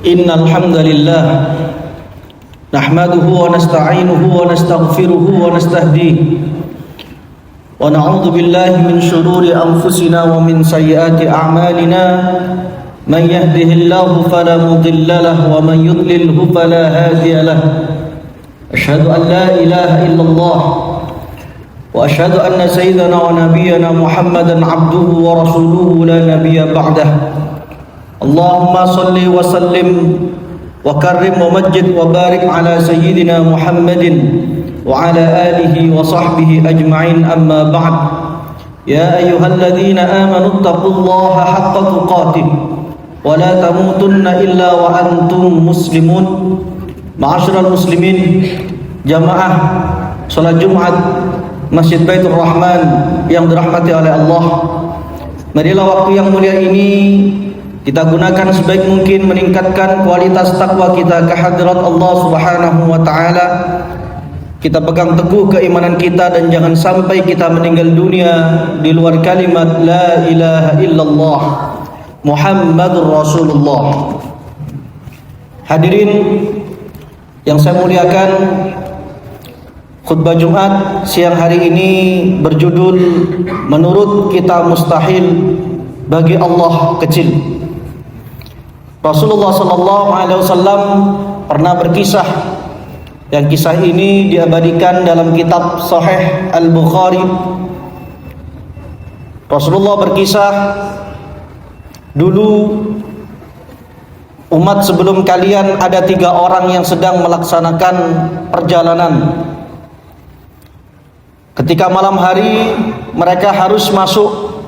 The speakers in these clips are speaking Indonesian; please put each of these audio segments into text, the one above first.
Innal hamdalillah nahmaduhu wa nasta'inuhu wa nastaghfiruhu wa nastahdihi wa na'udzu billahi min shururi anfusina wa min sayyiati a'malina man yahdihillahu fala mudilla lahu wa man yudlilhu fala hadiya lahu asyhadu an la ilaha illallah wa asyhadu anna sayyidana wa nabiyyana Muhammadan abduhu wa rasuluhu la nabiyya ba'dahu. Allahumma salli wa sallim wa karrim wa majjid wa barik ala sayyidina Muhammadin wa ala alihi wa sahbihi ajma'in, amma ba'd. Ya ayyuhalladzina amanu taqullaha haqqa tuqatih wa la tamutunna illa wa antum muslimun. Ma'asyiral muslimin, jamaah salat Jumat Masjid Baitur Rahman yang dirahmati oleh Allah, marilah waktu yang mulia ini kita gunakan sebaik mungkin meningkatkan kualitas takwa kita ke hadirat Allah Subhanahu wa taala. Kita pegang teguh keimanan kita dan jangan sampai kita meninggal dunia di luar kalimat la ilaha illallah Muhammadur Rasulullah. Hadirin yang saya muliakan, khutbah Jumat siang hari ini berjudul menurut kita mustahil bagi Allah kecil. Rasulullah SAW pernah berkisah, yang kisah ini diabadikan dalam kitab Sahih Al-Bukhari. Rasulullah berkisah, dulu umat sebelum kalian ada 3 orang yang sedang melaksanakan perjalanan. Ketika malam hari mereka harus masuk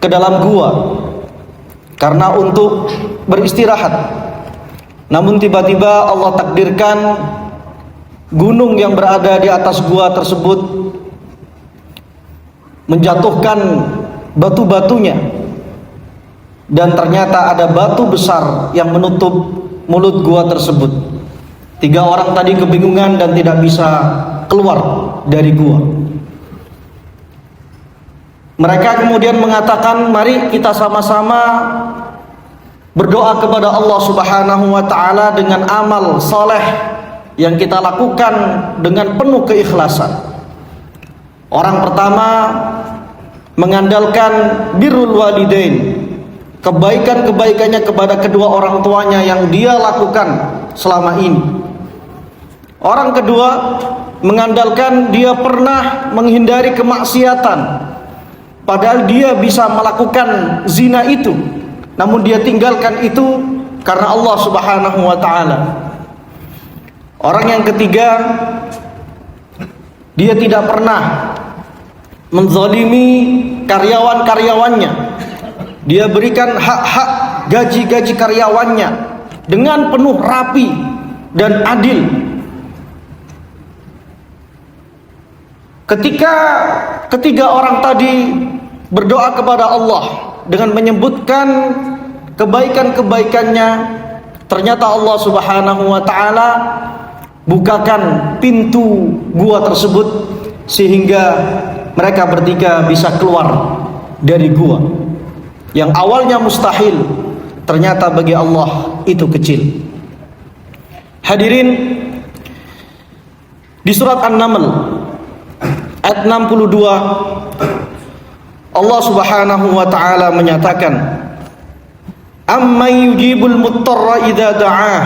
ke dalam gua karena untuk beristirahat. Namun tiba-tiba Allah takdirkan gunung yang berada di atas gua tersebut menjatuhkan batu-batunya, dan ternyata ada batu besar yang menutup mulut gua tersebut. 3 orang tadi kebingungan dan tidak bisa keluar dari gua. Mereka kemudian mengatakan, mari kita sama-sama berdoa kepada Allah Subhanahu wa taala dengan amal soleh yang kita lakukan dengan penuh keikhlasan. Orang pertama mengandalkan birrul walidain, kebaikan-kebaikannya kepada kedua orang tuanya yang dia lakukan selama ini. Orang kedua mengandalkan dia pernah menghindari kemaksiatan, padahal dia bisa melakukan zina itu, namun dia tinggalkan itu karena Allah Subhanahu wa taala. Orang yang ketiga, dia tidak pernah menzalimi karyawan-karyawannya. Dia berikan hak-hak gaji-gaji karyawannya dengan penuh rapi dan adil. Ketika ketiga orang tadi berdoa kepada Allah dengan menyebutkan kebaikan-kebaikannya, ternyata Allah Subhanahu wa taala bukakan pintu gua tersebut sehingga mereka bertiga bisa keluar dari gua. Yang awalnya mustahil, ternyata bagi Allah itu kecil. Hadirin, di surat An-Naml ayat 62 Allah Subhanahu wa taala menyatakan, amman yujibul muttarra idza da'ah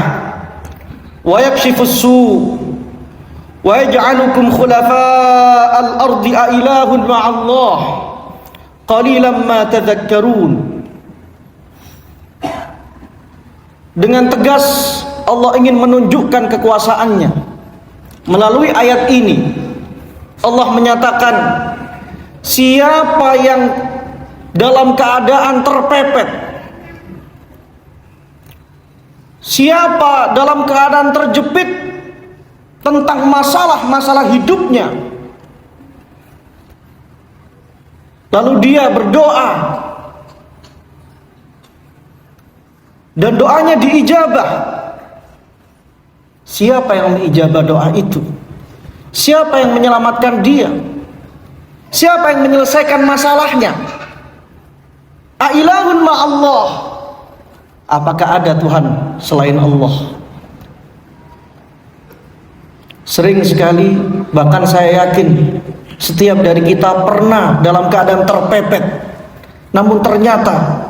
wa yakshifus su' wa yaj'alukum khulafa'al ardi a ilahun ma'allah qalilan ma tadhakkarun. Dengan tegas Allah ingin menunjukkan kekuasaannya. Melalui ayat ini Allah menyatakan, siapa yang dalam keadaan terpepet, siapa dalam keadaan terjepit tentang masalah-masalah hidupnya, lalu dia berdoa dan doanya diijabah, siapa yang mengijabah doa itu? Siapa yang menyelamatkan dia? Siapa yang menyelesaikan masalahnya? Ailahun ma'allah, apakah ada Tuhan selain Allah? Sering sekali, bahkan saya yakin setiap dari kita pernah dalam keadaan terpepet, namun ternyata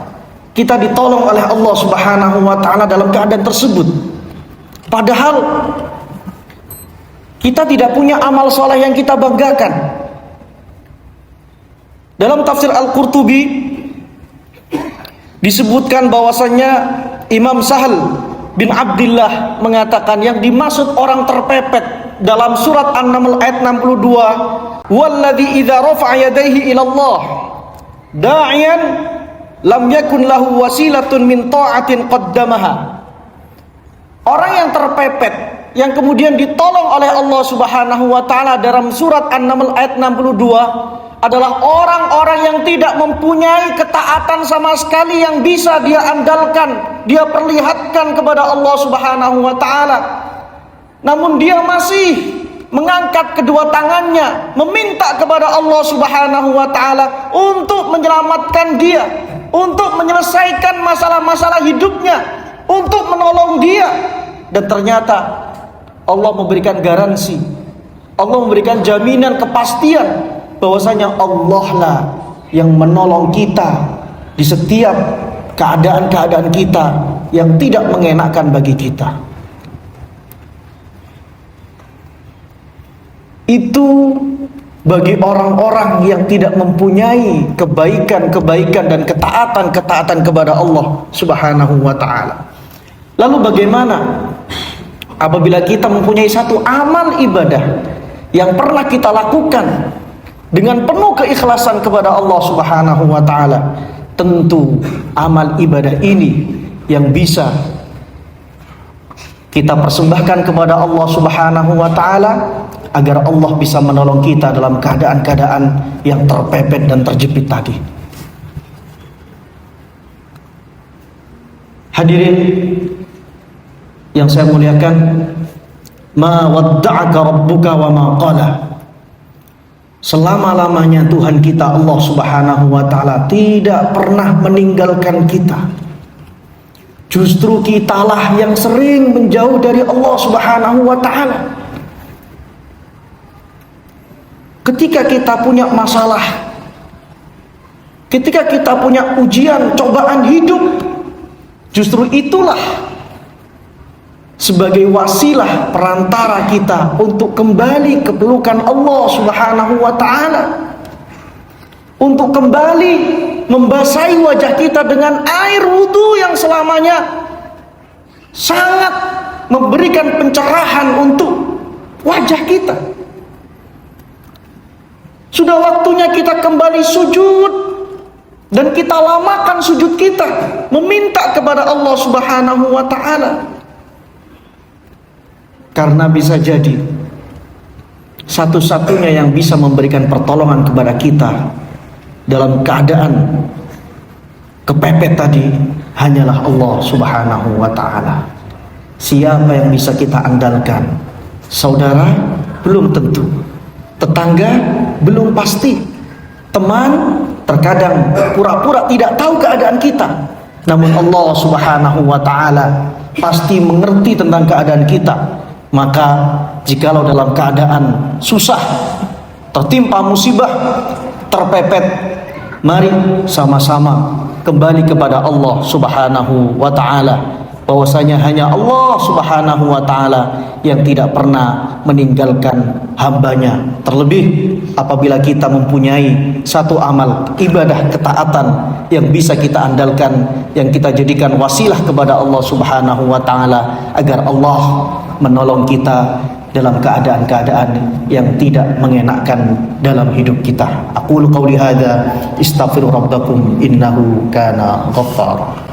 kita ditolong oleh Allah Subhanahu wa ta'ala dalam keadaan tersebut. Padahal kita tidak punya amal soleh yang kita banggakan. Dalam tafsir Al-Qurtubi disebutkan bahwasannya Imam Sahal bin Abdillah mengatakan yang dimaksud orang terpepet dalam surat An-Naml ayat 62, walladzi idza rafa'a yadayhi ila Allah da'iyan lam yakun lahu wasilatun min ta'atin qaddamaha. Orang yang terpepet yang kemudian ditolong oleh Allah Subhanahu wa taala dalam surat An-Naml ayat 62 adalah orang-orang yang tidak mempunyai ketaatan sama sekali yang bisa dia andalkan, dia perlihatkan kepada Allah Subhanahu wa taala. Namun dia masih mengangkat kedua tangannya, meminta kepada Allah Subhanahu wa taala untuk menyelamatkan dia, untuk menyelesaikan masalah-masalah hidupnya, untuk menolong dia. Dan ternyata Allah memberikan garansi, Allah memberikan jaminan kepastian bahwasanya Allah lah yang menolong kita di setiap keadaan-keadaan kita yang tidak mengenakan bagi kita. Itu bagi orang-orang yang tidak mempunyai kebaikan-kebaikan dan ketaatan-ketaatan kepada Allah Subhanahu wa ta'ala. Lalu bagaimana apabila kita mempunyai satu amal ibadah yang pernah kita lakukan dengan penuh keikhlasan kepada Allah Subhanahu wa ta'ala? Tentu amal ibadah ini yang bisa kita persembahkan kepada Allah Subhanahu wa ta'ala agar Allah bisa menolong kita dalam keadaan-keadaan yang terpepet dan terjepit tadi. Hadirin yang saya muliakan, ma wadda'aka rabbuka wa ma qala. Selama-lamanya Tuhan kita Allah Subhanahu wa ta'ala tidak pernah meninggalkan kita. Justru kitalah yang sering menjauh dari Allah Subhanahu wa ta'ala. Ketika kita punya masalah, ketika kita punya ujian, cobaan hidup, justru itulah sebagai wasilah perantara kita untuk kembali ke pelukan Allah Subhanahu wa ta'ala, untuk kembali membasahi wajah kita dengan air wudhu yang selamanya sangat memberikan pencerahan untuk wajah kita. Sudah waktunya kita kembali sujud, dan kita lamakan sujud kita meminta kepada Allah Subhanahu wa ta'ala. Karena bisa jadi satu-satunya yang bisa memberikan pertolongan kepada kita dalam keadaan kepepet tadi hanyalah Allah Subhanahu wa ta'ala. Siapa yang bisa kita andalkan? Saudara? Belum tentu. Tetangga? Belum pasti. Teman? Terkadang pura-pura tidak tahu keadaan kita, namun Allah Subhanahu wa ta'ala pasti mengerti tentang keadaan kita. Maka jikalau dalam keadaan susah, tertimpa musibah, terpepet, mari sama-sama kembali kepada Allah Subhanahu wa ta'ala. Bahwasanya hanya Allah Subhanahu wa ta'ala yang tidak pernah meninggalkan hambanya. Terlebih apabila kita mempunyai satu amal ibadah ketaatan yang bisa kita andalkan, yang kita jadikan wasilah kepada Allah Subhanahu wa ta'ala agar Allah menolong kita dalam keadaan-keadaan yang tidak mengenakkan dalam hidup kita. Aqulu qawli hadza, astaghfiru rabbakum innahu kana ghaffara.